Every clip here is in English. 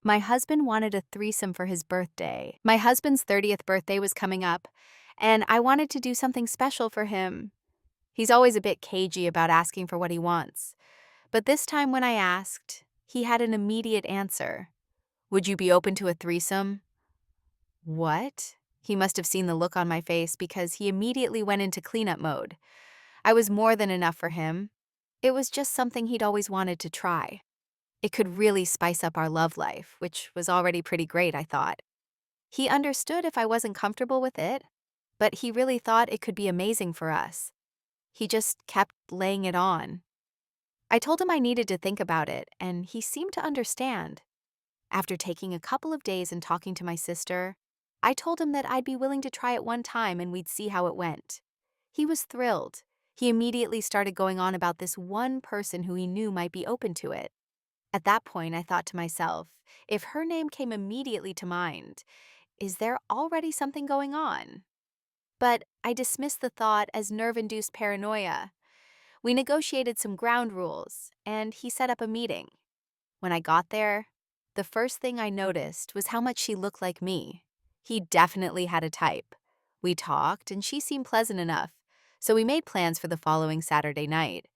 My husband wanted a threesome for his birthday. My husband's 30th birthday was coming up, and I wanted to do something special for him. He's always a bit cagey about asking for what he wants. But this time when I asked, he had an immediate answer. Would you be open to a threesome? What? He must have seen the look on my face because he immediately went into cleanup mode. I was more than enough for him. It was just something he'd always wanted to try. It could really spice up our love life, which was already pretty great, I thought. He understood if I wasn't comfortable with it, but he really thought it could be amazing for us. He just kept laying it on. I told him I needed to think about it, and he seemed to understand. After taking a couple of days and talking to my sister, I told him that I'd be willing to try it one time and we'd see how it went. He was thrilled. He immediately started going on about this one person who he knew might be open to it. At that point, I thought to myself, if her name came immediately to mind, is there already something going on? But I dismissed the thought as nerve-induced paranoia. We negotiated some ground rules, and he set up a meeting. When I got there, the first thing I noticed was how much she looked like me. He definitely had a type. We talked, and she seemed pleasant enough, so we made plans for the following Saturday night.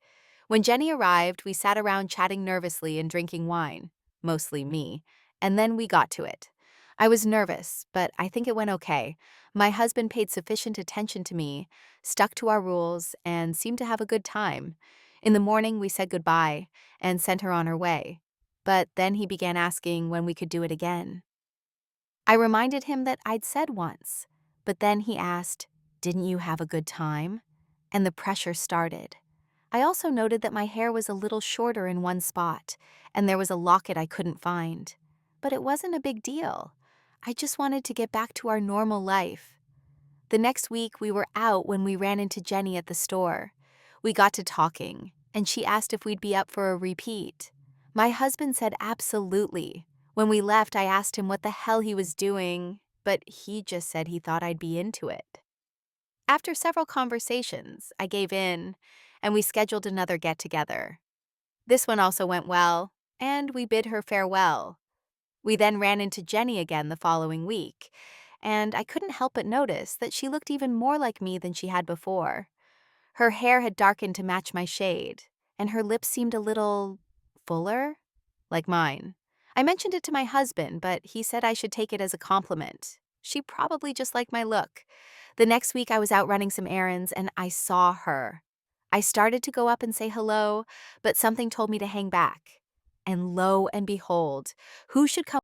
When Jenny arrived, we sat around chatting nervously and drinking wine, mostly me, and then we got to it. I was nervous, but I think it went okay. My husband paid sufficient attention to me, stuck to our rules, and seemed to have a good time. In the morning, we said goodbye and sent her on her way. But then he began asking when we could do it again. I reminded him that I'd said once, but then he asked, "Didn't you have a good time?" And the pressure started. I also noted that my hair was a little shorter in one spot, and there was a locket I couldn't find. But it wasn't a big deal. I just wanted to get back to our normal life. The next week, we were out when we ran into Jenny at the store. We got to talking, and she asked if we'd be up for a repeat. My husband said absolutely. When we left, I asked him what the hell he was doing, but he just said he thought I'd be into it. After several conversations, I gave in, and we scheduled another get-together. This one also went well, and we bid her farewell. We then ran into Jenny again the following week, and I couldn't help but notice that she looked even more like me than she had before. Her hair had darkened to match my shade, and her lips seemed a little fuller, like mine. I mentioned it to my husband, but he said I should take it as a compliment. She probably just liked my look. The next week I was out running some errands, and I saw her. I started to go up and say hello, but something told me to hang back. And lo and behold, who should come